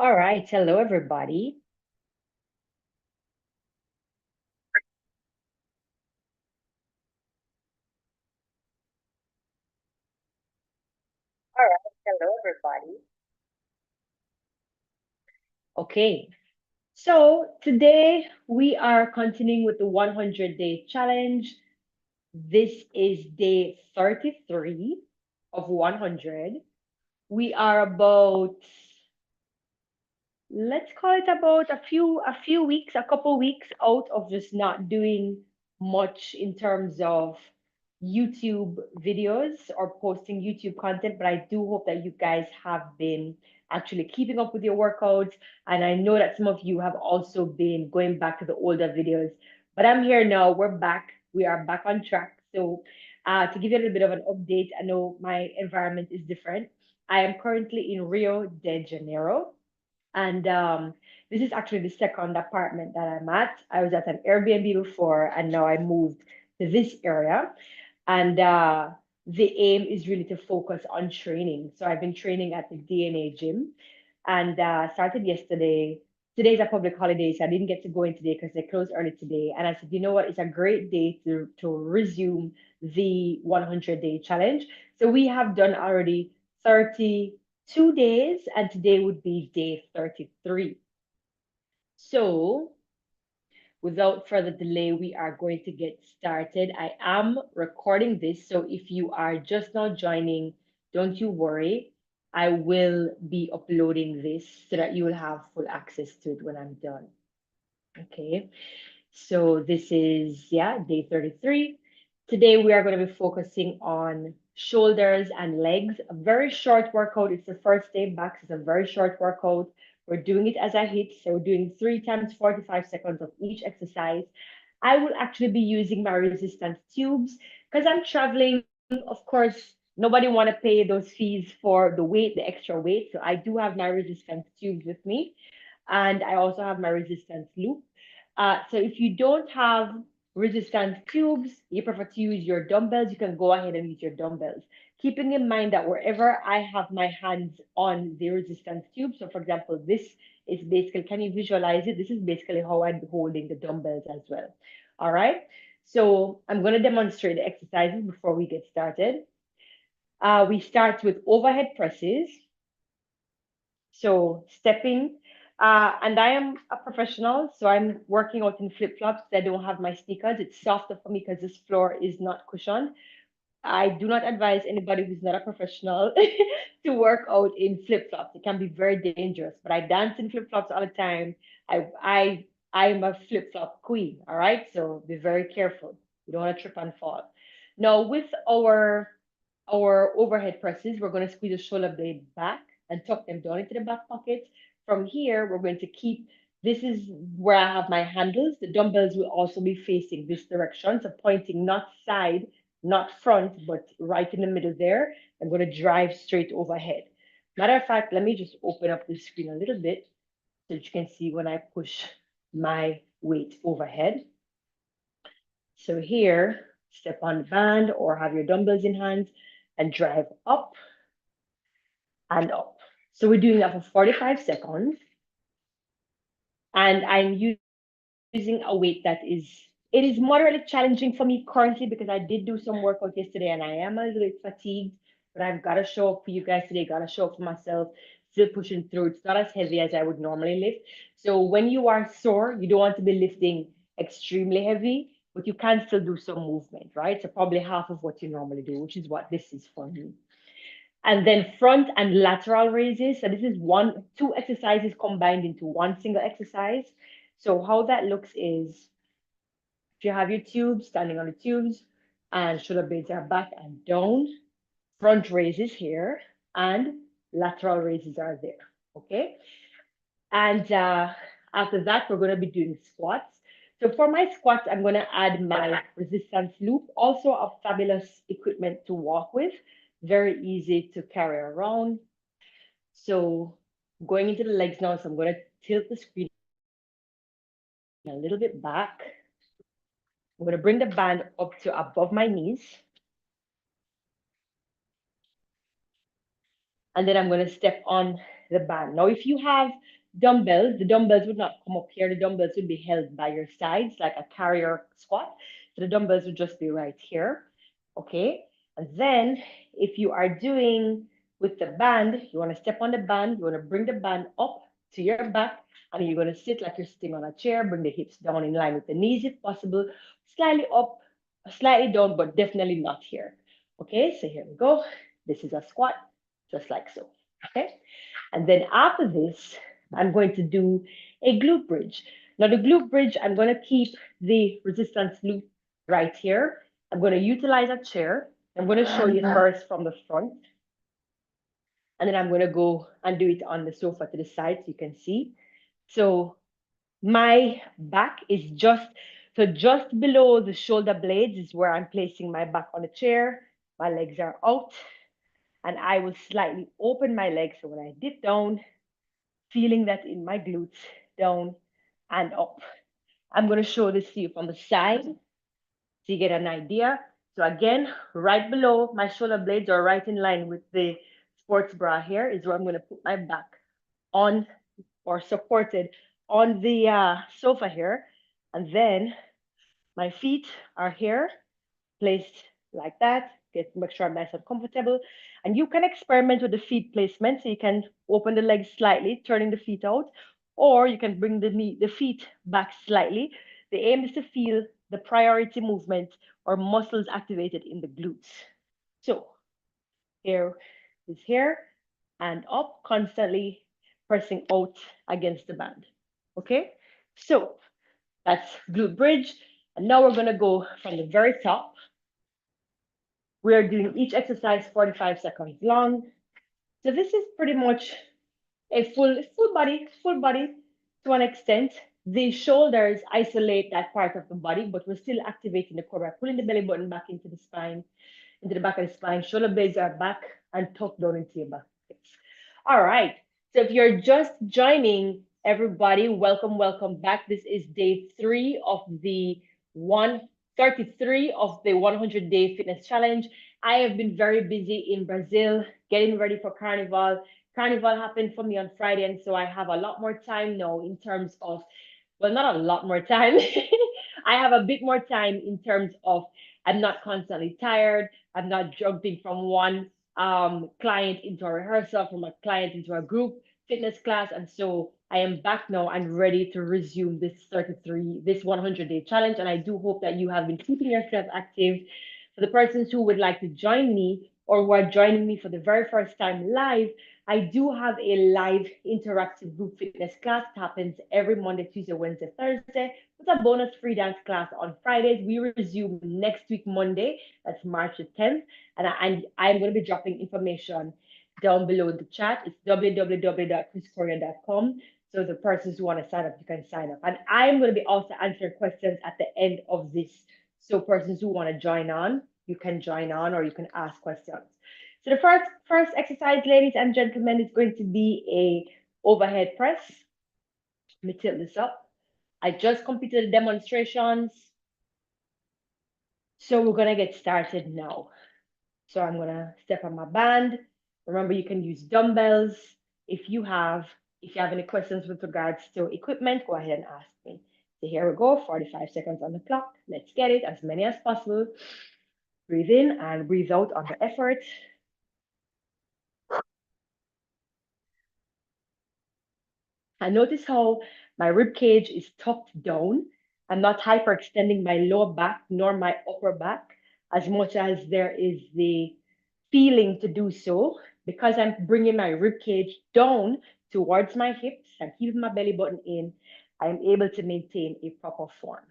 All right, hello everybody. All right, hello everybody. Okay, so today we are continuing with the 100-day challenge. This is day 33 of 100. We are about, let's call it about a few weeks, a couple weeks out of just not doing much in terms of YouTube videos or posting YouTube content, but I do hope that you guys have been actually keeping up with your workouts. And I know that some of you have also been going back to the older videos, but I'm here now. We're back. We are back on track. So, to give you a little bit of an update, I know my environment is different. I am currently in Rio de Janeiro, and this is actually the second apartment that I'm at. I was at an Airbnb before, and now I moved to this area. And the aim is really to focus on training. So I've been training at the DNA gym and started yesterday. Today's a public holiday, so I didn't get to go in today because they closed early today. And I said, you know what? It's a great day to resume the 100-day challenge. So we have done already 32 days, and today would be day 33. So without further delay, we are going to get started. I am recording this, so if you are just now joining, don't you worry. I will be uploading this so that you will have full access to it when I'm done. Okay, so this is, yeah, day 33. Today we are going to be focusing on shoulders and legs. A very short workout. It's the first day back. So it's a very short workout. We're doing it as a hit. So we're doing 3 times 45 seconds of each exercise. I will actually be using my resistance tubes because I'm traveling. Of course, nobody want to pay those fees for the weight, the extra weight. So I do have my resistance tubes with me. And I also have my resistance loop. So if you don't have resistance tubes, you prefer to use your dumbbells, you can go ahead and use your dumbbells. Keeping in mind that wherever I have my hands on the resistance tube, so for example, this is basically, can you visualize it? This is basically how I'm holding the dumbbells as well. All right. So I'm going to demonstrate the exercises before we get started. We start with overhead presses. So stepping, and I am a professional, so I'm working out in flip-flops. I don't have my sneakers. It's softer for me because this floor is not cushioned. I do not advise anybody who's not a professional to work out in flip-flops. It can be very dangerous, but I dance in flip-flops all the time. I'm a flip-flop queen, all right? So be very careful. You don't want to trip and fall. Now with our overhead presses, we're going to squeeze the shoulder blade back and tuck them down into the back pocket. From here, we're going to keep, this is where I have my handles. The dumbbells will also be facing this direction, so pointing not side, not front, but right in the middle there. I'm going to drive straight overhead. Matter of fact, let me just open up the screen a little bit so that you can see when I push my weight overhead. So here, step on the band or have your dumbbells in hand and drive up and up. So we're doing that for 45 seconds. And I'm using a weight that it is moderately challenging for me currently because I did do some workout yesterday and I am a little bit fatigued, but I've got to show up for you guys today, got to show up for myself, still pushing through. It's not as heavy as I would normally lift. So when you are sore, you don't want to be lifting extremely heavy, but you can still do some movement, right? So probably half of what you normally do, which is what this is for me. And then front and lateral raises. So this is two exercises combined into one single exercise. So how that looks is if you have your tubes, standing on the tubes, and shoulder blades are back and down, front raises here, and lateral raises are there, okay? And after that, we're gonna be doing squats. So for my squats, I'm gonna add my resistance loop, also a fabulous equipment to walk with, very easy to carry around. So going into the legs now, so I'm gonna tilt the screen a little bit back. I'm gonna bring the band up to above my knees. And then I'm gonna step on the band. Now, if you have dumbbells, the dumbbells would not come up here. The dumbbells would be held by your sides like a carrier squat. So the dumbbells would just be right here. Okay. And then if you are doing with the band, you want to step on the band, you want to bring the band up to your back, and you're going to sit like you're sitting on a chair, bring the hips down in line with the knees if possible, slightly up, slightly down, but definitely not here. Okay, so here we go. This is a squat, just like so. Okay, and then after this, I'm going to do a glute bridge. Now, the glute bridge, I'm going to keep the resistance loop right here. I'm going to utilize a chair. I'm going to show you first from the front, and then I'm going to go and do it on the sofa to the side so you can see. So my back is just below the shoulder blades is where I'm placing my back on the chair. My legs are out, and I will slightly open my legs. So when I dip down, feeling that in my glutes, down and up. I'm going to show this to you from the side so you get an idea. So again, right below my shoulder blades or right in line with the sports bra here is where I'm going to put my back on or supported on the sofa here. And then my feet are here, placed like that. Make sure I'm nice and comfortable. And you can experiment with the feet placement. So you can open the legs slightly, turning the feet out, or you can bring the feet back slightly. The aim is to feel the priority movement or muscles activated in the glutes. So here is here and up, constantly pressing out against the band. Okay, so that's glute bridge. And now we're gonna go from the very top. We are doing each exercise 45 seconds long. So this is pretty much a full body to an extent. The shoulders isolate that part of the body, but we're still activating the core by pulling the belly button back into the spine, into the back of the spine. Shoulder blades are back and tucked down into your back. All right. So if you're just joining, everybody, welcome, welcome back. This is day 3 of the 133 of the 100-day fitness challenge. I have been very busy in Brazil, getting ready for Carnival. Carnival happened for me on Friday, and so I have a lot more time now in terms of, well, not a lot more time. I have a bit more time in terms of I'm not constantly tired. I'm not jumping from one client into a rehearsal, from a client into a group fitness class. And so I am back now and ready to resume this 100-day challenge. And I do hope that you have been keeping yourself active. For the persons who would like to join me or who are joining me for the very first time live, I do have a live interactive group fitness class. It happens every Monday, Tuesday, Wednesday, Thursday, with a bonus free dance class on Fridays. We resume next week, Monday. That's March the 10th. And I'm going to be dropping information down below in the chat. It's www.chrischoreo.com. So the persons who want to sign up, you can sign up. And I'm going to be also answering questions at the end of this. So persons who want to join on, you can join on or you can ask questions. So the first exercise, ladies and gentlemen, is going to be a overhead press. Let me tilt this up. I just completed the demonstrations. So we're going to get started now. So I'm going to step on my band. Remember, you can use dumbbells. If you have any questions with regards to equipment, go ahead and ask me. So here we go, 45 seconds on the clock. Let's get it, as many as possible. Breathe in and breathe out under effort. And notice how my rib cage is tucked down. I'm not hyperextending my lower back nor my upper back as much as there is the feeling to do so, because I'm bringing my rib cage down towards my hips and keeping my belly button in. I'm able to maintain a proper form.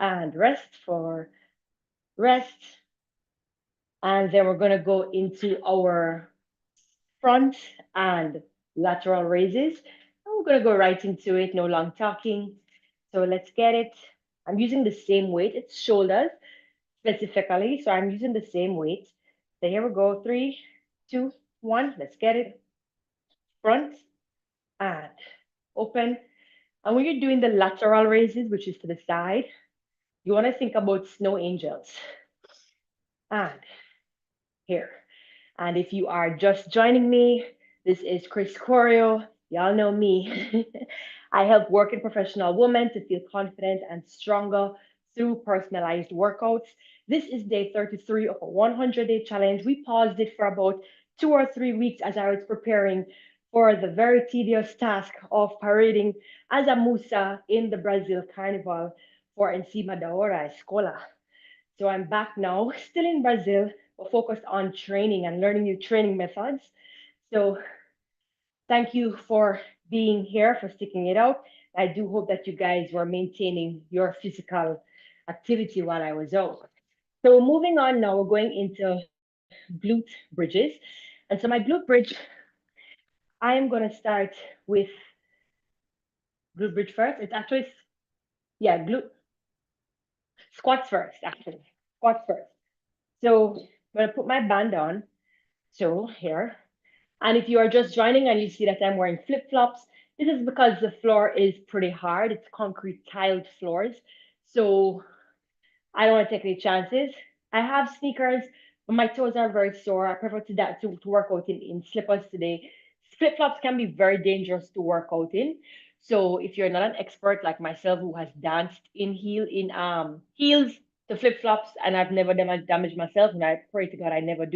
And rest. And then we're going to go into our front and lateral raises. And we're going to go right into it, no long talking. So let's get it. I'm using the same weight. It's shoulders specifically. So I'm using the same weight. So here we go. 3, 2, 1. Let's get it. front and open. And when you're doing the lateral raises, which is to the side, you want to think about snow angels. And here. And if you are just joining me, this is Choreo. Y'all know me. I help working professional women to feel confident and stronger through personalized workouts. This is day 33 of a 100-day challenge. We paused it for about 2 or 3 weeks as I was preparing for the very tedious task of parading as a musa in the Brazil Carnival for Encima da Hora Escola. So I'm back now, still in Brazil, but focused on training and learning new training methods. So thank you for being here, for sticking it out. I do hope that you guys were maintaining your physical activity while I was out. So moving on now, we're going into glute bridges. And so my glute bridge, I am going to start with glute bridge first. It's actually, yeah, glute squats first, actually. Squats first. So I'm going to put my band on. So here. And if you are just joining and you see that I'm wearing flip-flops, this is because the floor is pretty hard. It's concrete tiled floors. So I don't want to take any chances. I have sneakers, but my toes are very sore. I prefer to work out in slippers today. Flip-flops can be very dangerous to work out in. So if you're not an expert like myself who has danced in heels to flip-flops and I've never damaged myself, and I pray to God I never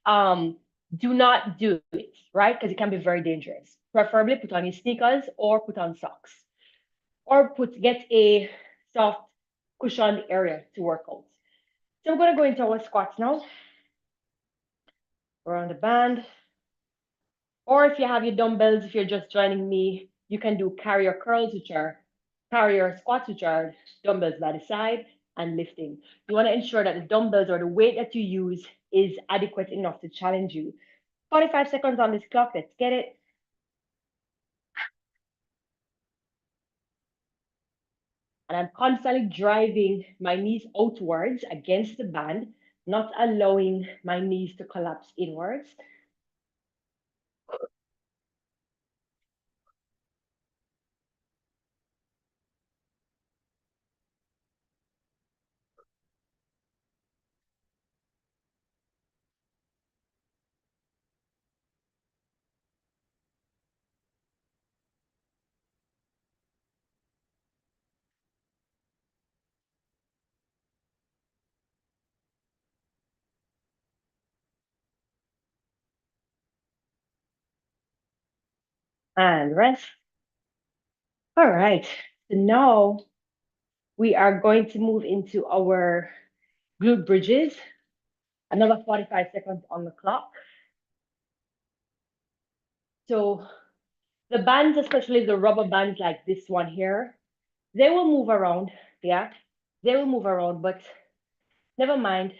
um, do not do it, right? Because it can be very dangerous. Preferably put on your sneakers or put on socks. Or get a soft cushioned area to work out. So we're gonna go into our squats now. Around the band. Or if you have your dumbbells, if you're just joining me, you can do carrier curls, which are carrier squats, which are dumbbells by the side and lifting. You want to ensure that the dumbbells or the weight that you use is adequate enough to challenge you. 45 seconds on this clock, let's get it. And I'm constantly driving my knees outwards against the band, not allowing my knees to collapse inwards. And rest. All right. So now we are going to move into our glute bridges. Another 45 seconds on the clock. So the bands, especially the rubber bands like this one here, they will move around. Yeah, they will move around, but never mind.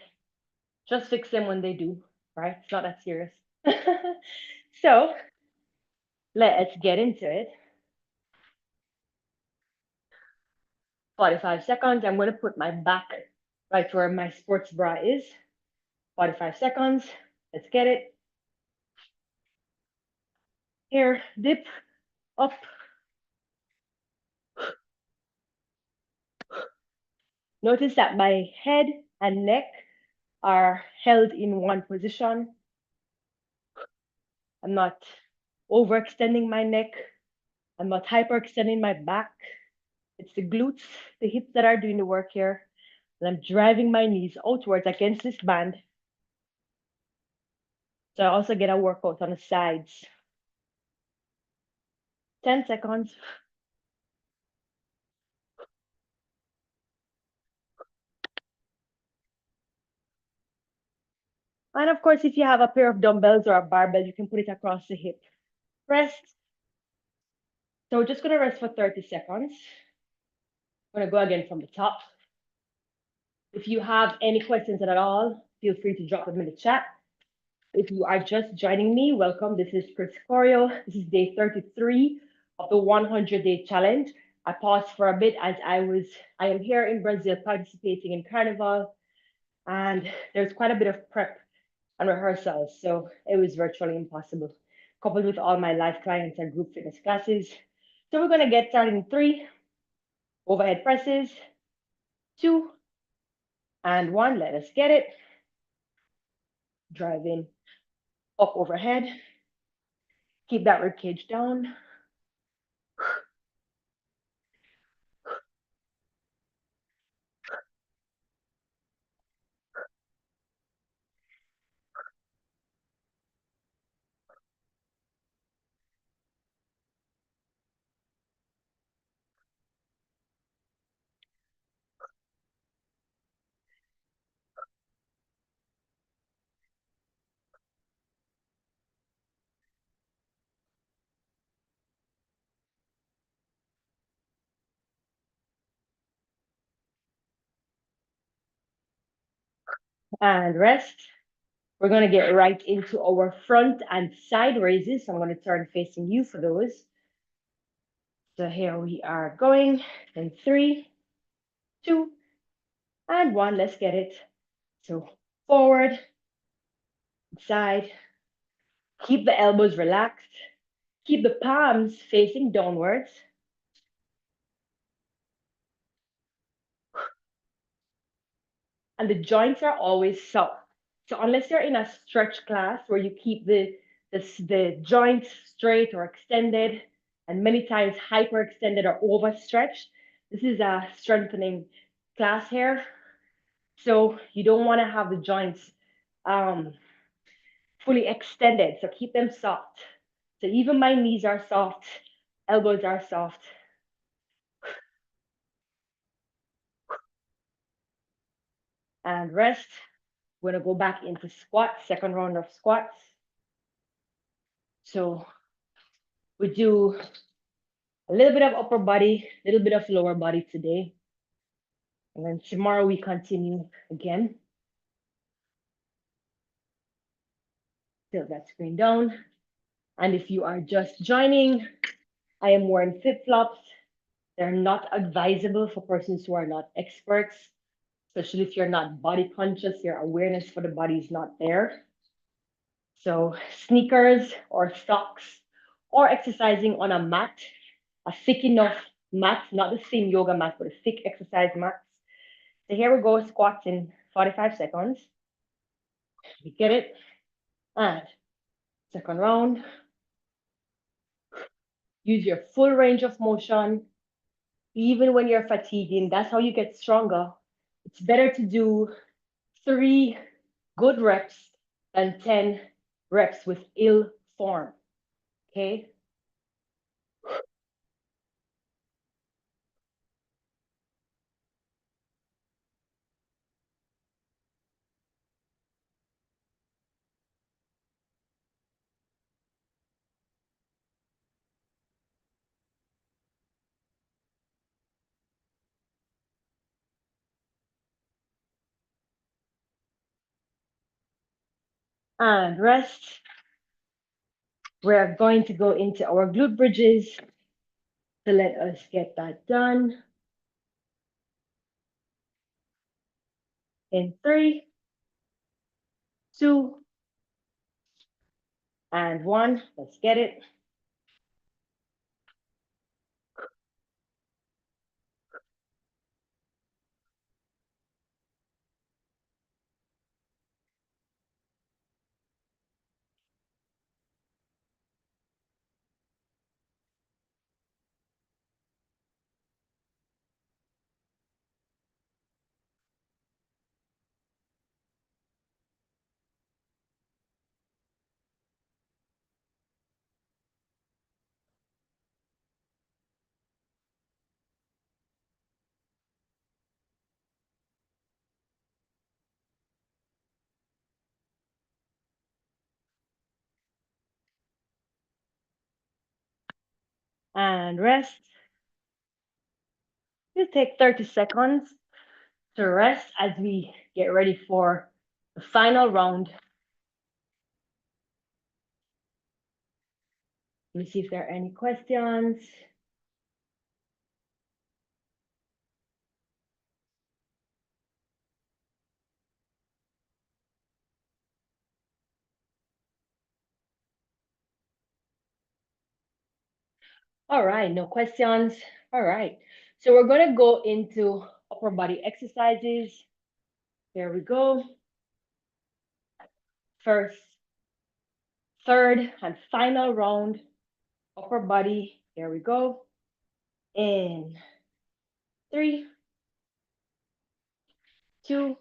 Just fix them when they do, right? It's not that serious. So let's get into it. 45 seconds. I'm going to put my back right where my sports bra is. 45 seconds. Let's get it. Here, dip, up. Notice that my head and neck are held in one position. I'm not overextending my neck. I'm not hyperextending my back. It's the glutes, the hips that are doing the work here. And I'm driving my knees outwards against this band. So I also get a workout on the sides. 10 seconds. And of course, if you have a pair of dumbbells or a barbell, you can put it across the hip. Rest. So we're just gonna rest for 30 seconds. I'm gonna go again from the top. If you have any questions at all, feel free to drop them in the chat. If you are just joining me, welcome. This is Choreo. This is day 33 of the 100-day challenge. I paused for a bit as I am here in Brazil participating in Carnival, and there's quite a bit of prep and rehearsals, so it was virtually impossible. coupled with all my live clients and group fitness classes. So we're gonna get started in 3, overhead presses, 2, and 1. Let us get it. Drive in, up overhead. Keep that rib cage down. And rest. We're going to get right into our front and side raises. So I'm going to turn facing you for those. So here we are going in 3, 2, and 1. Let's get it. So forward, side. Keep the elbows relaxed. Keep the palms facing downwards. And the joints are always soft. So unless you're in a stretch class where you keep the joints straight or extended, and many times hyperextended or overstretched, this is a strengthening class here. So you don't want to have the joints fully extended. So keep them soft. So even my knees are soft, elbows are soft. And rest. We're gonna go back into squats, second round of squats. So we do a little bit of upper body, a little bit of lower body today. And then tomorrow we continue again. Tilt that screen down. And if you are just joining, I am wearing flip-flops. They're not advisable for persons who are not experts, especially if you're not body conscious, your awareness for the body is not there. So sneakers or socks or exercising on a mat, a thick enough mat, not the same yoga mat, but a thick exercise mat. So here we go, squats in 45 seconds. We get it. And second round. Use your full range of motion, even when you're fatiguing. That's how you get stronger. It's better to do 3 good reps than 10 reps with ill form. Okay? And rest. We're going to go into our glute bridges. So let us get that done. In 3, 2, and 1. Let's get it. And rest. We'll take 30 seconds to rest as we get ready for the final round. Let me see if there are any questions. All right, no questions. All right. So we're going to go into upper body exercises. There we go. First, third, and final round, upper body. Here we go. In three, two,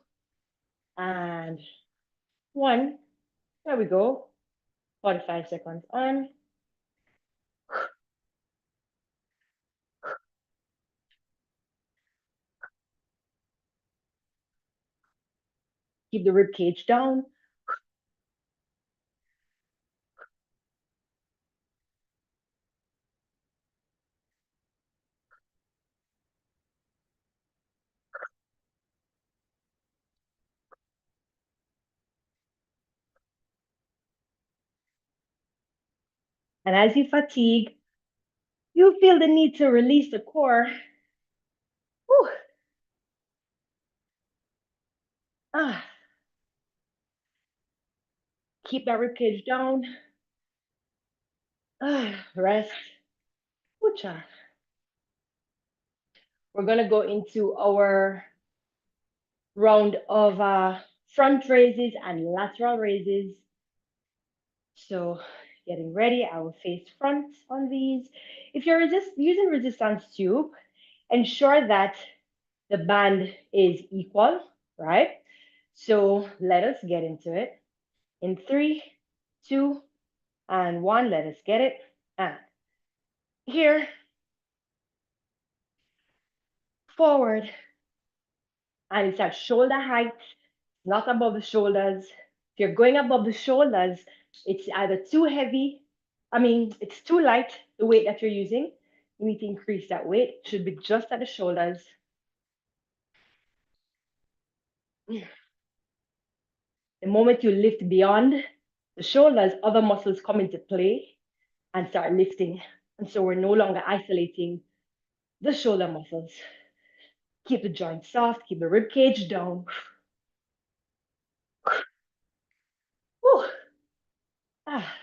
and one. There we go. 45 seconds on. Keep the rib cage down. And as you fatigue, you feel the need to release the core. Whew. Ah, keep that rib cage down. Ah, rest. Ucha. We're gonna go into our round of front raises and lateral raises. So getting ready, I will face front on these. If you're using resistance tube, ensure that the band is equal, right? So let us get into it. In three, two, and one, let us get it. And here, forward, and it's at shoulder height, not above the shoulders. If you're going above the shoulders, it's either too heavy, it's too light, the weight that you're using. You need to increase that weight. It should be just at the shoulders. The moment you lift beyond the shoulders, other muscles come into play and start lifting. And so we're no longer isolating the shoulder muscles. Keep the joints soft, keep the rib cage down. Whew. Ah.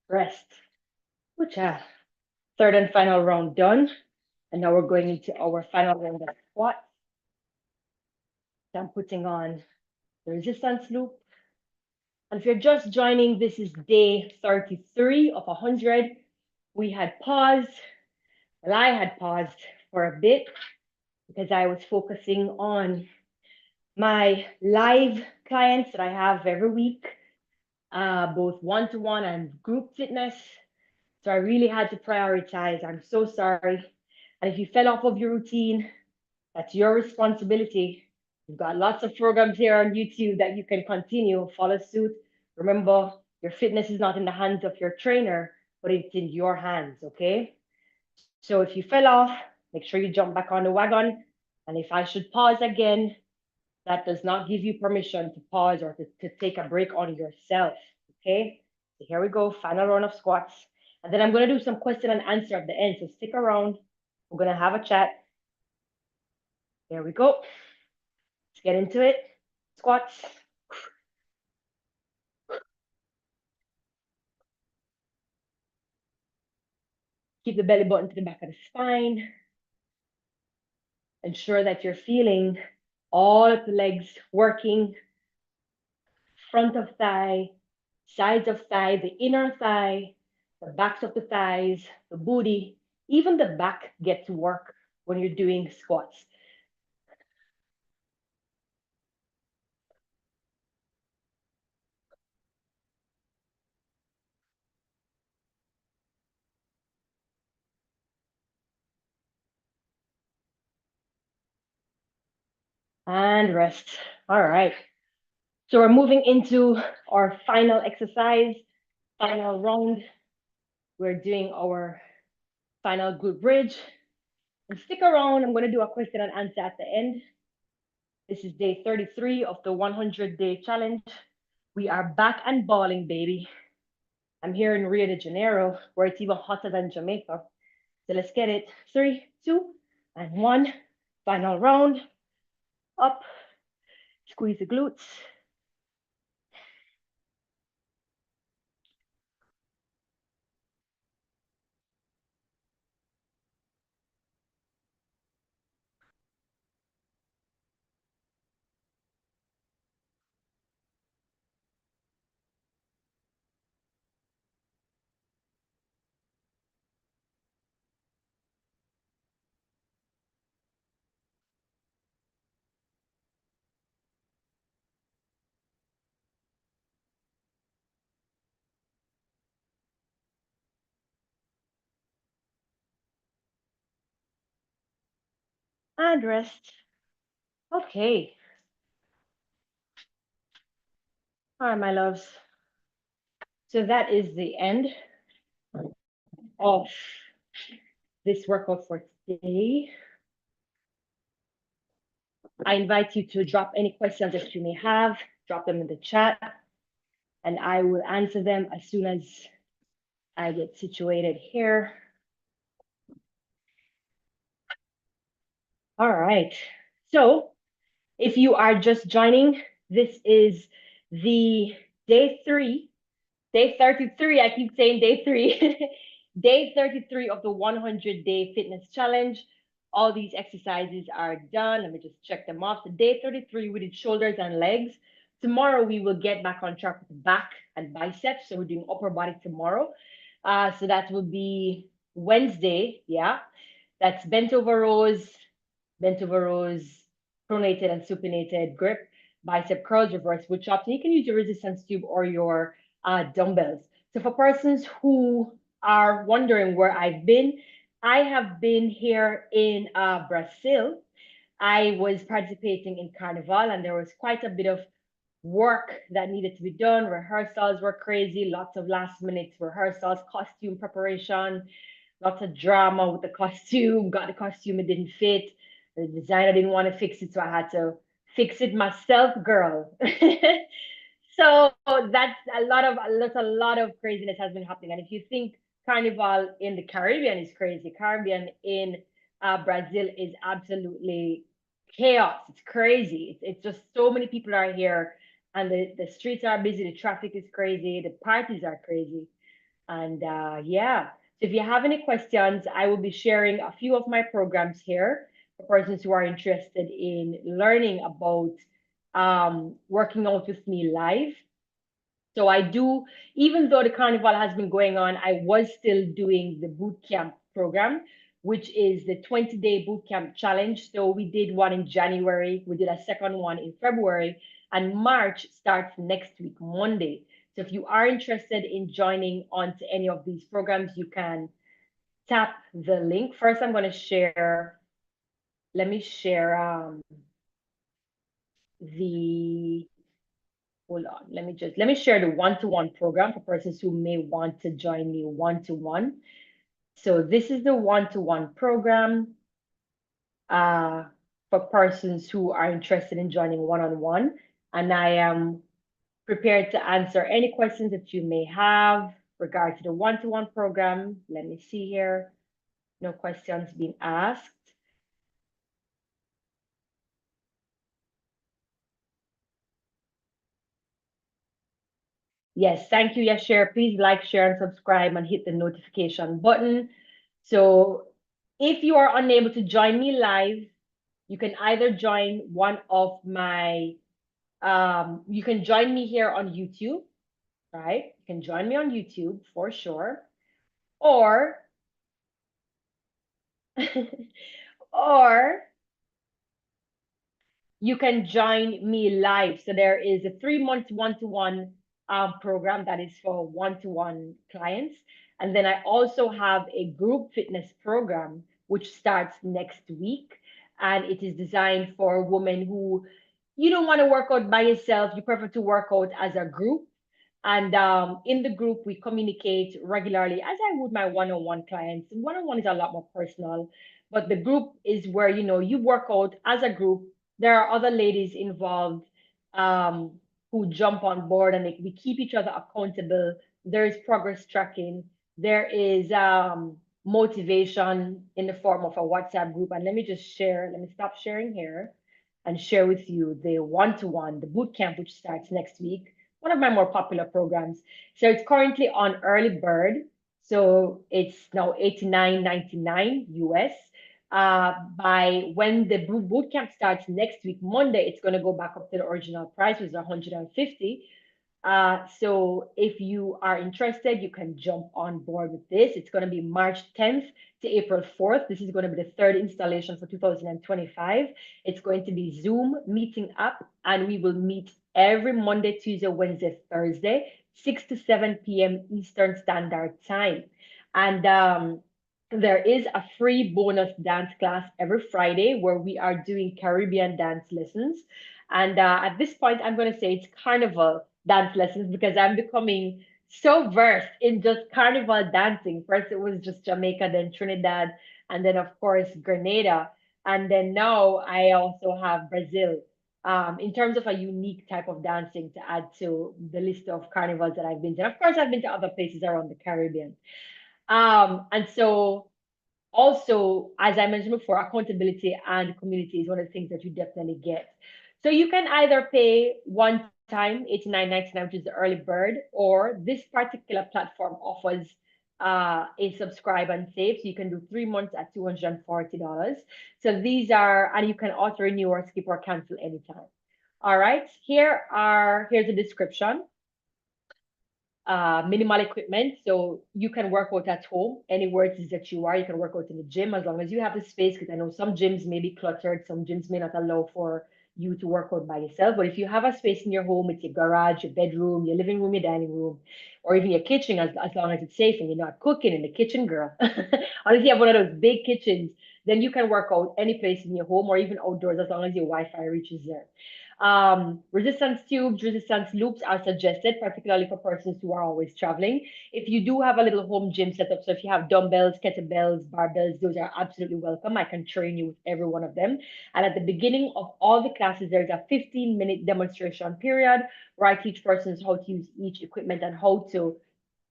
Rest. Ucha. Third and final round done. And now we're going into our final round of squats. So I'm putting on the resistance loop. And if you're just joining, this is day 33 of 100. We had paused. Well, I had paused for a bit because I was focusing on my live clients that I have every week, both one-to-one and group fitness. So I really had to prioritize. I'm so sorry. And if you fell off of your routine, that's your responsibility. You've got lots of programs here on YouTube that you can continue, follow suit. Remember, your fitness is not in the hands of your trainer, but it's in your hands, okay? So if you fell off, make sure you jump back on the wagon. And if I should pause again, that does not give you permission to pause or to take a break on yourself, okay? So here we go, final round of squats. And then I'm gonna do some question and answer at the end, so stick around. We're gonna have a chat. There we go. Let's get into it. Squats. Keep the belly button to the back of the spine. Ensure that you're feeling all of the legs working, front of thigh, sides of thigh, the inner thigh, the backs of the thighs, the booty, even the back get to work when you're doing squats. And rest. All right. So we're moving into our final exercise, final round. We're doing our final glute bridge. And stick around. I'm going to do a question and answer at the end. This is day 33 of the 100-day challenge. We are back and balling, baby. I'm here in Rio de Janeiro, where it's even hotter than Jamaica. So let's get it. Three, two, and one. Final round. Up. Squeeze the glutes. and rest. Okay. All right, my loves. So that is the end of this workout for today. I invite you to drop any questions that you may have, drop them in the chat, and I will answer them as soon as I get situated here. All right. So if you are just joining, this is the day 33. I keep saying day three. Day 33 of the 100-day fitness challenge. All these exercises are done. Let me just check them off. So day 33, we did shoulders and legs. Tomorrow, we will get back on track with back and biceps. So we're doing upper body tomorrow. So that will be Wednesday. Yeah. That's bent over rows, pronated and supinated grip, bicep curls, reverse wood chops. And you can use your resistance tube or your dumbbells. So for persons who are wondering where I've been, I have been here in Brazil. I was participating in Carnival, and there was quite a bit of work that needed to be done. Rehearsals were crazy, lots of last minute rehearsals, costume preparation, lots of drama with the costume. Got the costume, it didn't fit. The designer didn't want to fix it, so I had to fix it myself, girl. So that's a lot of craziness has been happening. And if you think Carnival in the Caribbean is crazy, Caribbean in Brazil is absolutely chaos. It's crazy. It's just so many people are here, and the streets are busy. The traffic is crazy. The parties are crazy. And yeah, so if you have any questions, I will be sharing a few of my programs here for persons who are interested in learning about working out with me live. So I do, even though the carnival has been going on, I was still doing the boot camp program, which is the 20-day boot camp challenge. So we did one in January, we did a second one in February, and March starts next week, Monday. So if you are interested in joining onto any of these programs, you can tap the link. First, I'm going to share, let me share the hold on, let me share the one-to-one program for persons who may want to join me one-to-one. So this is the one-to-one program uh, for persons who are interested in joining one-on-one. And I am prepared to answer any questions that you may have regarding to the one-to-one program. Let me see here. No questions being asked. Yes, thank you, Yashir. Please like, share, and subscribe and hit the notification button. So if you are unable to join me live, you can either join one of my, you can join me here on YouTube, right? You can join me on YouTube for sure. Or, or you can join me live. So there is a 3 month one-to-one program that is for one-to-one clients. And then I also have a group fitness program, which starts next week. And it is designed for women who you don't want to work out by yourself. You prefer to work out as a group. And in the group, we communicate regularly, as I would my one-on-one clients. One-on-one is a lot more personal, but the group is where you work out as a group. There are other ladies involved who jump on board, and we keep each other accountable. There is progress tracking. There is motivation in the form of a WhatsApp group. And let me just share. Let me stop sharing here and share with you the one-to-one, the boot camp, which starts next week, one of my more popular programs. So it's currently on early bird. So it's now $89.99 US. By when the boot camp starts next week, Monday, it's going to go back up to the original price, which is 150. So if you are interested, you can jump on board with this. It's going to be March 10th to April 4th. This is going to be the third installation for 2025. It's going to be Zoom meeting up, and we will meet every Monday, Tuesday, Wednesday, Thursday, 6 to 7 p.m. Eastern Standard Time. And there is a free bonus dance class every Friday where we are doing Caribbean dance lessons. And at this point, I'm going to say it's carnival dance lessons because I'm becoming so versed in just carnival dancing. First, it was just Jamaica, then Trinidad, and then, of course, Grenada. And then now I also have Brazil. In terms of a unique type of dancing to add to the list of carnivals that I've been to. Of course, I've been to other places around the Caribbean. And so also, as I mentioned before, accountability and community is one of the things that you definitely get. So you can either pay one time, 89.99, which is the early bird, or this particular platform offers a subscribe and save. So you can do 3 months at $240. So these are, and you can auto renew or skip or cancel anytime. All right, here's a description. Minimal equipment. So you can work out at home, anywhere it is that you are. You can work out in the gym as long as you have the space, because I know some gyms may be cluttered, some gyms may not allow for you to work out by yourself. But if you have a space in your home, it's your garage, your bedroom, your living room, your dining room, or even your kitchen, as long as it's safe and you're not cooking in the kitchen, girl. Unless you have one of those big kitchens, then you can work out any place in your home or even outdoors as long as your Wi-Fi reaches there. Resistance tubes, resistance loops are suggested, particularly for persons who are always traveling. If you do have a little home gym setup, so if you have dumbbells, kettlebells, barbells, those are absolutely welcome. I can train you with every one of them. And at the beginning of all the classes, there's a 15-minute demonstration period where I teach persons how to use each equipment and how to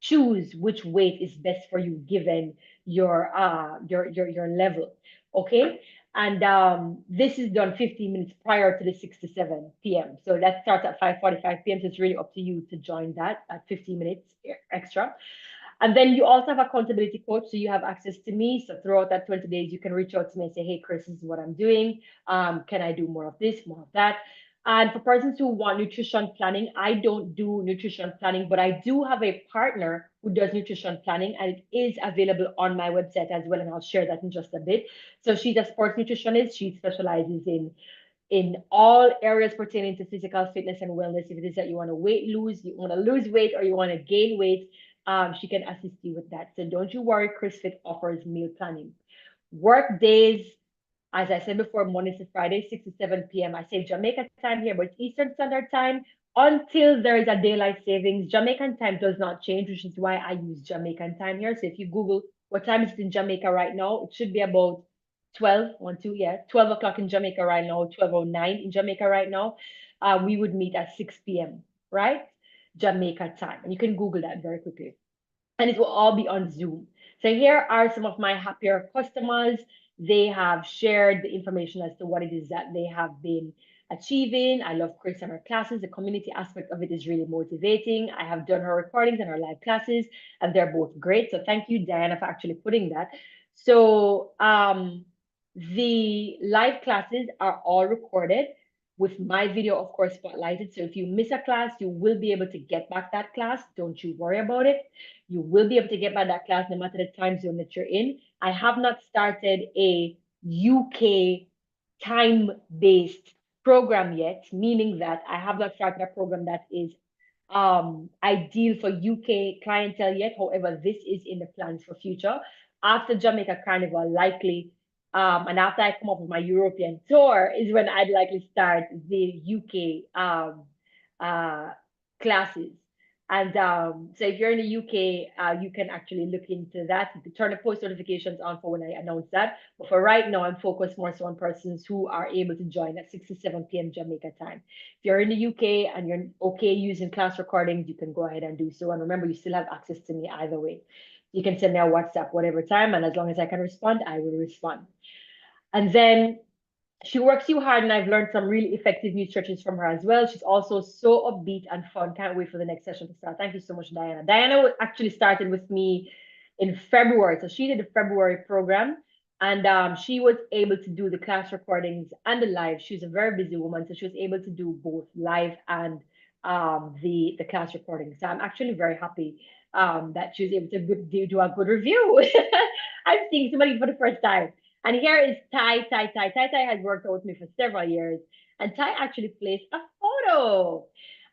choose which weight is best for you given your level. Okay. And this is done 15 minutes prior to the 6 to 7 p.m. So that starts at 5:45 p.m. So it's really up to you to join that at 15 minutes extra. And then you also have accountability coach. So you have access to me. So throughout that 20 days, you can reach out to me and say, hey, Chris, this is what I'm doing. Can I do more of this, more of that? And for persons who want nutrition planning, I don't do nutrition planning, but I do have a partner who does nutrition planning, and it is available on my website as well. And I'll share that in just a bit. So she's a sports nutritionist. She specializes in all areas pertaining to physical fitness and wellness. If it is that you want to you want to lose weight, or you want to gain weight, she can assist you with that. So don't you worry, ChrisFit offers meal planning. Work days, as I said before, Monday to Friday, 6 to 7 p.m. I say Jamaica time here, but it's Eastern Standard Time until there is a daylight savings. Jamaican time does not change, which is why I use Jamaican time here. So if you Google what time is it in Jamaica right now, it should be about 12, 1, 2, yeah, 12 o'clock in Jamaica right now, 12:09 in Jamaica right now. We would meet at 6 p.m., right? Jamaica time. And you can Google that very quickly, and it will all be on Zoom. So here are some of my happier customers. They have shared the information as to what it is that they have been achieving. I love Chris and her classes. The community aspect of it is really motivating. I have done her recordings and her live classes, and they're both great. So thank you, Diana, for actually putting that. So the live classes are all recorded with my video, of course, spotlighted. So if you miss a class, you will be able to get back that class. Don't you worry about it. You will be able to get back that class no matter the time zone that you're in. I have not started a UK time-based program yet, meaning that I have not started a program that is ideal for UK clientele yet. However, this is in the plans for future. After Jamaica Carnival, likely, and after I come up with my European tour, is when I'd likely start the UK classes. And so if you're in the UK, you can actually look into that. You can turn the post notifications on for when I announce that. But for right now, I'm focused more so on persons who are able to join at 6 to 7 p.m. Jamaica time. If you're in the UK and you're okay using class recordings, you can go ahead and do so. And remember, you still have access to me either way. You can send me a WhatsApp whatever time, and as long as I can respond, I will respond. And then she works you hard, and I've learned some really effective new stretches from her as well. She's also so upbeat and fun. Can't wait for the next session to start. Thank you so much, Diana. Diana actually started with me in February. So she did the February program, and she was able to do the class recordings and the live. She's a very busy woman, so she was able to do both live and the class recording. So I'm actually very happy that she was able to do a good review. I'm seeing somebody for the first time. And here is Ty. Ty has worked out with me for several years. And Ty actually placed a photo.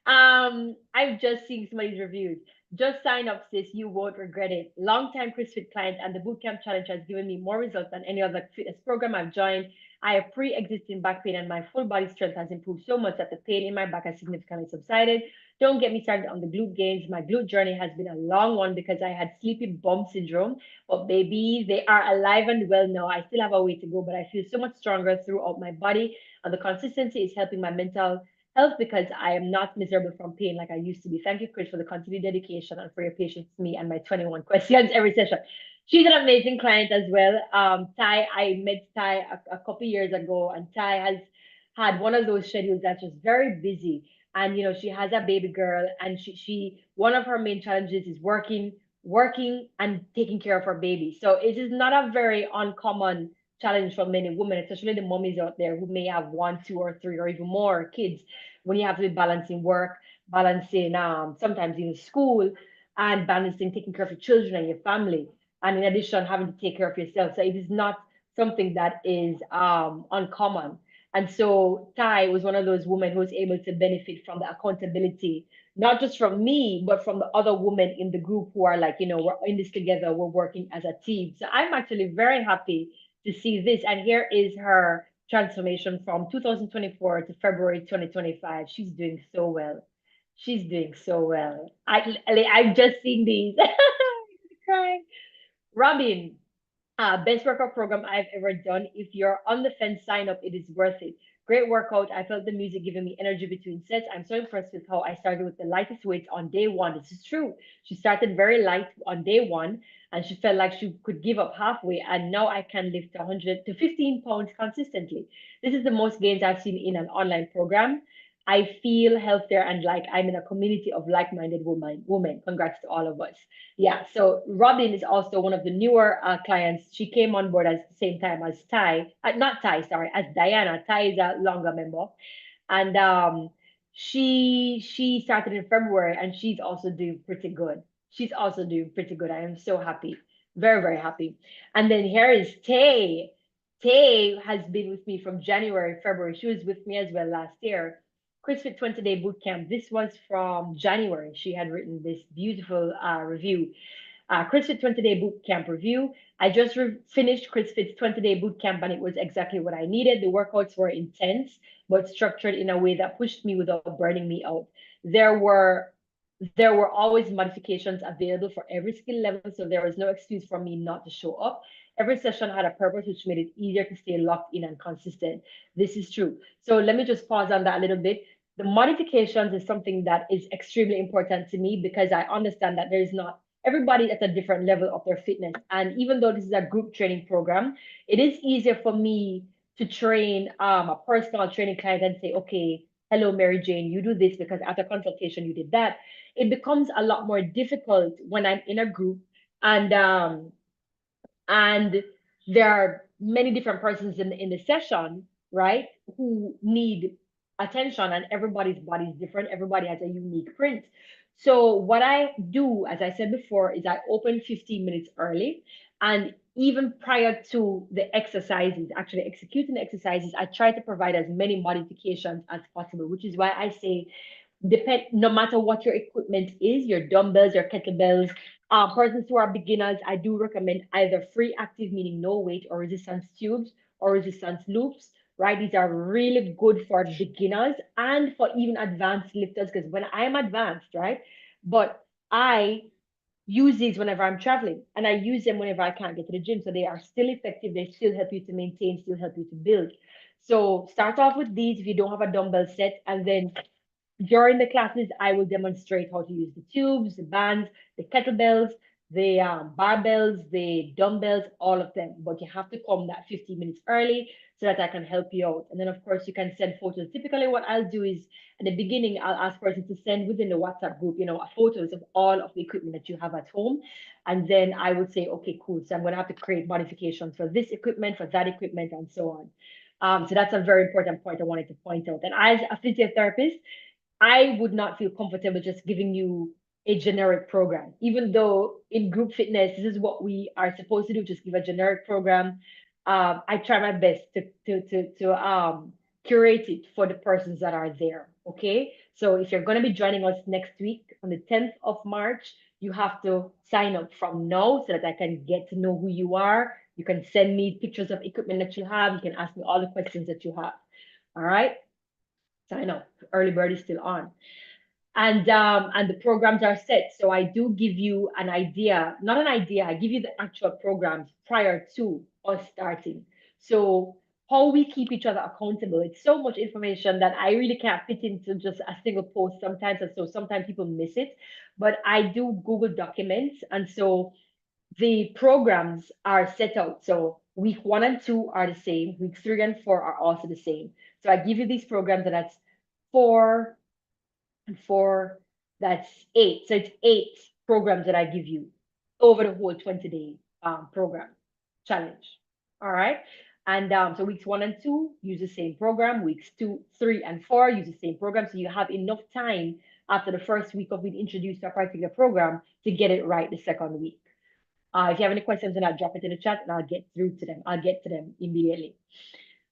I've just seen somebody's reviews. Just sign up, sis. You won't regret it. Long-time CrossFit client, and the Bootcamp challenge has given me more results than any other fitness program I've joined. I have pre-existing back pain, and my full body strength has improved so much that the pain in my back has significantly subsided. Don't get me started on the glute gains. My glute journey has been a long one because I had sleepy bum syndrome. But baby, they are alive and well now. I still have a way to go, but I feel so much stronger throughout my body, and the consistency is helping my mental health because I am not miserable from pain like I used to be. Thank you, Chris, for the continued dedication and for your patience with me and my 21 questions every session. She's an amazing client as well. Ty, I met Ty a couple years ago, and Ty has had one of those schedules that's just very busy. And she has a baby girl, and she one of her main challenges is working and taking care of her baby. So it is not a very uncommon challenge for many women, especially the mommies out there who may have one, two, or three, or even more kids when you have to be balancing work, balancing sometimes even school, and balancing taking care of your children and your family, and in addition having to take care of yourself. So it is not something that is uncommon. And so Ty was one of those women who was able to benefit from the accountability, not just from me, but from the other women in the group who are like, we're in this together, we're working as a team. So I'm actually very happy to see this. And here is her transformation from 2024 to February 2025. She's doing so well. She's doing so well. I've just seen these. Crying. Robin, best workout program I've ever done. If you're on the fence, sign up. It is worth it. Great workout. I felt the music giving me energy between sets. I'm so impressed with how I started with the lightest weights on day one. This is true. She started very light on day one, and she felt like she could give up halfway. And now I can lift 100 to 15 pounds consistently. This is the most gains I've seen in an online program. I feel healthier and like I'm in a community of like-minded women. Congrats to all of us. Yeah, so Robin is also one of the newer clients. She came on board at the same time as Ty, not Ty, sorry, as Diana. Ty is a longer member, and she started in February, and she's also doing pretty good. She's also doing pretty good. I am so happy, very very happy. And then here is Tay. Tay has been with me from January, February. She was with me as well last year. CrossFit 20-day bootcamp. This was from January. She had written this beautiful review. CrossFit 20-day bootcamp review. I just finished CrossFit's 20-day bootcamp, and it was exactly what I needed. The workouts were intense, but structured in a way that pushed me without burning me out. There were there were always modifications available for every skill level, so there was no excuse for me not to show up. Every session had a purpose, which made it easier to stay locked in and consistent. This is true. So let me just pause on that a little bit. The modifications is something that is extremely important to me because I understand that there is not everybody at a different level of their fitness. And even though this is a group training program, it is easier for me to train a personal training client and say, okay, hello, Mary Jane, you do this because after consultation you did that. It becomes a lot more difficult when I'm in a group and and there are many different persons in the session, right, who need attention, and everybody's body is different. Everybody has a unique print. So what I do, as I said before, is I open 15 minutes early, and even prior to the exercises, actually executing the exercises, I try to provide as many modifications as possible, which is why I say no matter what your equipment is, your dumbbells, your kettlebells, persons who are beginners, I do recommend either free active, meaning no weight, or resistance tubes or resistance loops, right? These are really good for beginners and for even advanced lifters, because when I'm advanced, right? But I use these whenever I'm traveling, and I use them whenever I can't get to the gym. So they are still effective. They still help you to maintain, still help you to build. So start off with these if you don't have a dumbbell set, and then during the classes, I will demonstrate how to use the tubes, the bands, the kettlebells, the barbells, the dumbbells, all of them. But you have to come that 15 minutes early so that I can help you out. And then, of course, you can send photos. Typically, what I'll do is at the beginning, I'll ask persons to send within the WhatsApp group, photos of all of the equipment that you have at home. And then I would say, okay, cool. So I'm going to have to create modifications for this equipment, for that equipment, and so on. So that's a very important point I wanted to point out. And as a physiotherapist, I would not feel comfortable just giving you a generic program, even though in group fitness, this is what we are supposed to do, just give a generic program. I try my best to curate it for the persons that are there. Okay. So if you're going to be joining us next week on the 10th of March, you have to sign up from now so that I can get to know who you are. You can send me pictures of equipment that you have. You can ask me all the questions that you have. All right. Sign up. Early bird is still on. And the programs are set. So I do give you an idea, not an idea, I give you the actual programs prior to us starting. So how we keep each other accountable. It's so much information that I really can't fit into just a single post sometimes, and so sometimes people miss it. But I do Google Documents, and so the programs are set out. So week 1 and 2 are the same. Week 3 and 4 are also the same. So I give you these programs, and that's 4 and 4, that's 8. So it's 8 programs that I give you over the whole 20-day program challenge. All right. And so weeks 1 and 2 use the same program. Weeks 2, 3, and 4 use the same program. So you have enough time after the first week of being introduced to a particular program to get it right the second week. If you have any questions, then I'll drop it in the chat and I'll get through to them. I'll get to them immediately.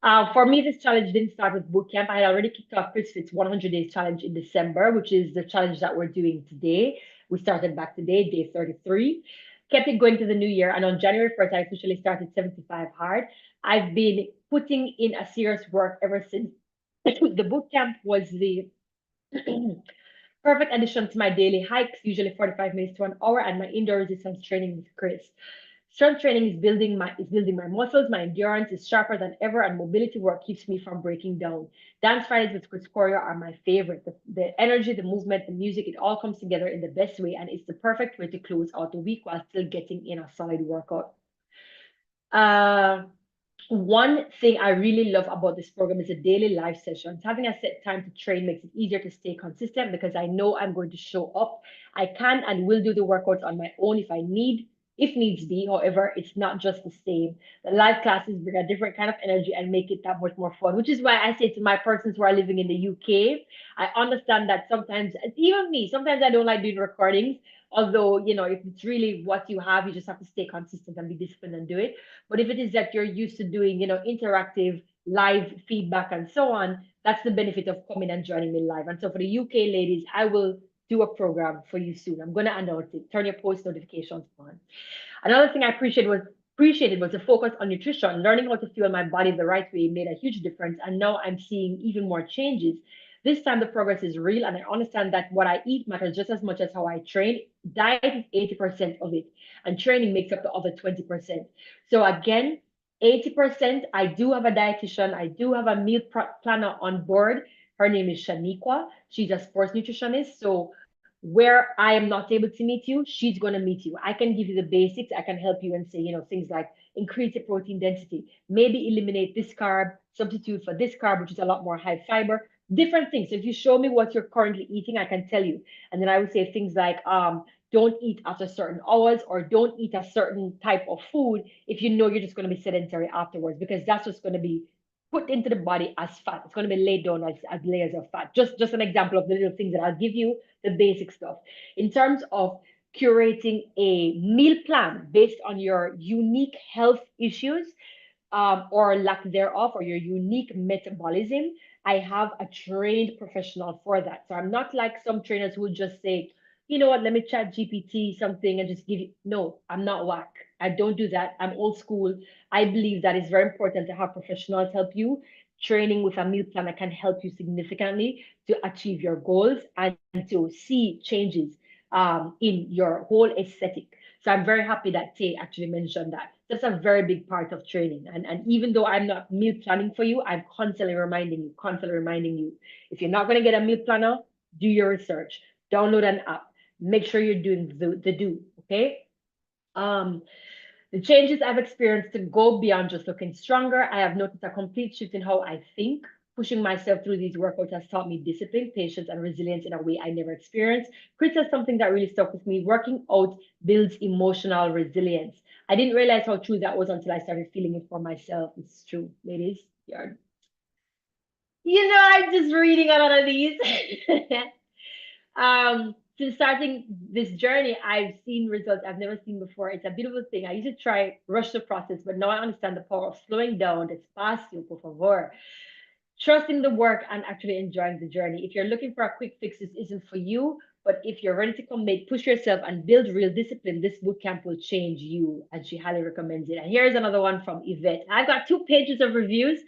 For me, this challenge didn't start with bootcamp. I had already kicked off Chris Fit's 100 days challenge in December, which is the challenge that we're doing today. We started back today, day 33. Kept it going to the new year. And on January 1st, I officially started 75 hard. I've been putting in a serious work ever since. The bootcamp was the perfect addition to my daily hikes, usually 45 minutes to an hour, and my indoor resistance training with Chris. Strength training is building my muscles, my endurance is sharper than ever, and mobility work keeps me from breaking down. Dance Fridays with Chris Choreo are my favorite. The energy, the movement, the music, it all comes together in the best way, and it's the perfect way to close out the week while still getting in a solid workout. Uh, One thing I really love about this program is the daily live sessions. Having a set time to train makes it easier to stay consistent because I know I'm going to show up. I can and will do the workouts on my own if needs be. However, it's not just the same. The live classes bring a different kind of energy and make it that much more fun, which is why I say to my persons who are living in the UK, I understand that sometimes, even me, sometimes I don't like doing recordings. Although, if it's really what you have, you just have to stay consistent and be disciplined and do it. But if it is that you're used to doing, interactive live feedback and so on, that's the benefit of coming and joining me live. And so for the UK ladies, I will do a program for you soon. I'm going to announce it. Turn your post notifications on. Another thing I appreciated was the focus on nutrition. Learning how to fuel my body the right way made a huge difference, and now I'm seeing even more changes. This time the progress is real, and I understand that what I eat matters just as much as how I train. Diet is 80% of it, and training makes up the other 20%. So again, 80%. I do have a dietitian. I do have a meal planner on board. Her name is Shaniqua. She's a sports nutritionist. So where I am not able to meet you, she's going to meet you. I can give you the basics. I can help you and say, things like increase the protein density, maybe eliminate this carb, substitute for this carb, which is a lot more high fiber, different things. So if you show me what you're currently eating, I can tell you. And then I would say things like, don't eat after certain hours or don't eat a certain type of food if you know you're just going to be sedentary afterwards, because that's just going to be put into the body as fat. It's going to be laid down as layers of fat. Just an example of the little things that I'll give you, the basic stuff. In terms of curating a meal plan based on your unique health issues, or lack thereof, or your unique metabolism, I have a trained professional for that. So I'm not like some trainers who would just say, you know what, let me chat GPT something and just give you. No, I'm not whack. I don't do that. I'm old school. I believe that it's very important to have professionals help you. Training with a meal planner can help you significantly to achieve your goals and to see changes in your whole aesthetic. So I'm very happy that Tay actually mentioned that. That's a very big part of training. And even though I'm not meal planning for you, I'm constantly reminding you. If you're not going to get a meal planner, do your research. Download an app. Make sure you're doing the do. Okay. Um, the changes I've experienced to go beyond just looking stronger, I have noticed a complete shift in how I think. Pushing myself through these workouts has taught me discipline, patience, and resilience in a way I never experienced. Chris says something that really stuck with me. Working out builds emotional resilience. I didn't realize how true that was until I started feeling it for myself. It's true, ladies. I'm just reading a lot of these. Since starting this journey, I've seen results I've never seen before. It's a beautiful thing. I used to try rush the process, but now I understand the power of slowing down. Despacio, por favor. trusting the work and actually enjoying the journey. If you're looking for a quick fix, this isn't for you. But if you're ready to commit, push yourself, and build real discipline, this bootcamp will change you. And she highly recommends it. And here's another one from Yvette. I've got 2 pages of reviews.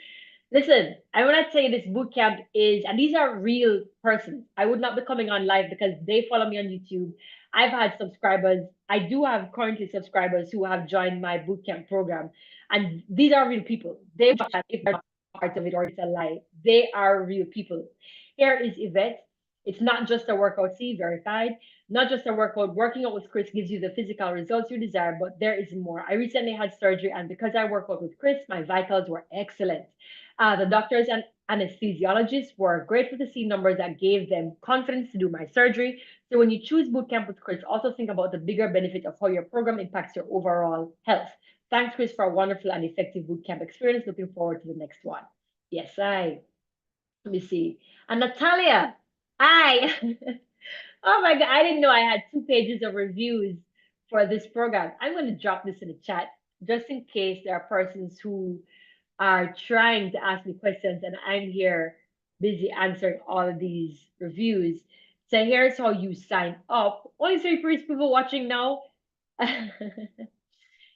Listen, I want to tell you this boot camp is, and these are real persons. I would not be coming on live because they follow me on YouTube. I've had subscribers. I do have currently subscribers who have joined my boot camp program, and these are real people. They if they're part of it or it's a lie, they are real people. Here is Yvette. It's not just a workout. See, verified. Not just a workout. Working out with Chris gives you the physical results you desire, but there is more. I recently had surgery, and because I work out with Chris, my vitals were excellent. The doctors and anesthesiologists were grateful to see numbers that gave them confidence to do my surgery. So when you choose bootcamp with Chris, also think about the bigger benefit of how your program impacts your overall health. Thanks, Chris, for a wonderful and effective bootcamp experience. Looking forward to the next one. Yes, I. Let me see. And Natalia, I. Oh my God, I didn't know I had 2 pages of reviews for this program. I'm going to drop this in the chat just in case there are persons who are trying to ask me questions and I'm here busy answering all of these reviews. So here's how you sign up. Only 3 people watching now.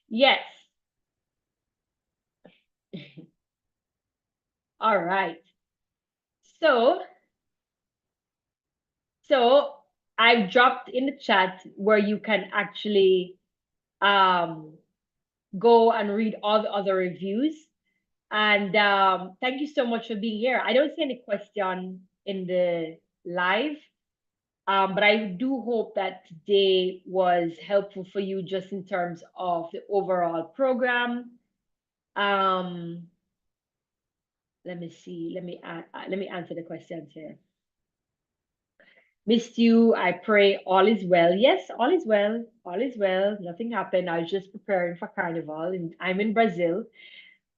Yes. All right. So, so I've dropped in the chat where you can actually um, go and read all the other reviews. And thank you so much for being here. I don't see any question in the live. But I do hope that today was helpful for you just in terms of the overall program. Um, let me see. Let me answer the questions here. Missed you. I pray all is well. Yes, all is well. All is well. Nothing happened. I was just preparing for Carnival, and I'm in Brazil.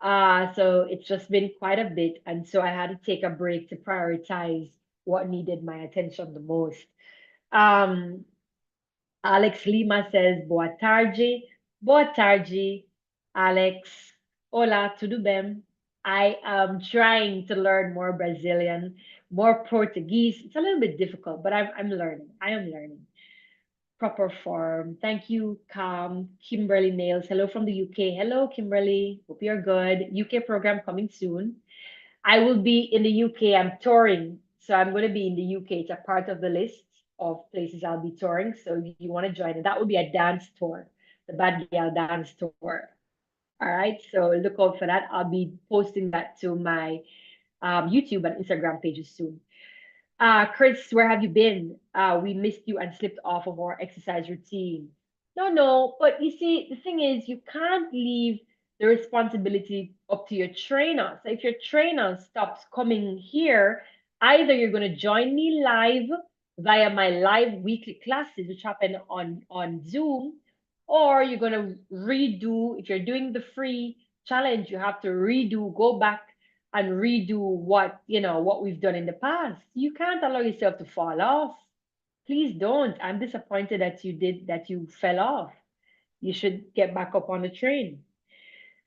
So it's just been quite a bit, and so I had to take a break to prioritize what needed my attention the most. Um, Alex Lima says, Boa tarde. Boa tarde, Alex. Olá, tudo bem? I am trying to learn more Brazilian, more Portuguese. It's a little bit difficult, but I'm learning. I am learning. Proper form. Thank you, Kimberly Nails. Hello from the UK. Hello, Kimberly. Hope you're good. UK program coming soon. I will be in the UK. I'm touring. So I'm going to be in the UK. It's a part of the list of places I'll be touring. So if you want to join it, that will be a dance tour, the Bad Girl dance tour. All right. So look out for that. I'll be posting that to my YouTube and Instagram pages soon. Chris, where have you been? We missed you and slipped off of our exercise routine. No, no, but you see, the thing is, you can't leave the responsibility up to your trainer. So if your trainer stops coming here, either you're going to join me live via my live weekly classes, which happen on Zoom, or you're going to redo. If you're doing the free challenge, you have to redo, go back and redo what we've done in the past. You can't allow yourself to fall off. Please don't. I'm disappointed that you fell off. You should get back up on the train.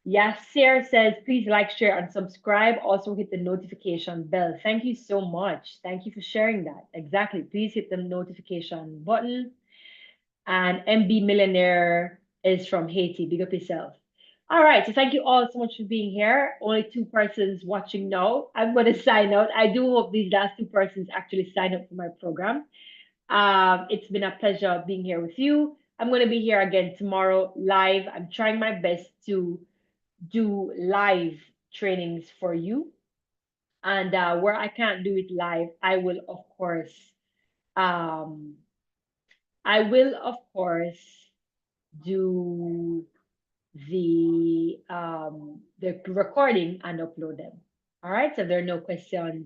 Yasser says, please like, share, and subscribe. Also hit the notification bell. Thank you so much. Thank you for sharing that. Exactly. Please hit the notification button. And MB Millionaire is from Haiti. Big up yourself. All right. So thank you all so much for being here. Only 2 persons watching now. I'm going to sign out. I do hope these last 2 persons actually sign up for my program. It's been a pleasure being here with you. I'm going to be here again tomorrow live. I'm trying my best to do live trainings for you. And where I can't do it live, um, I will of course do the recording and upload them. All right. So if there are no questions,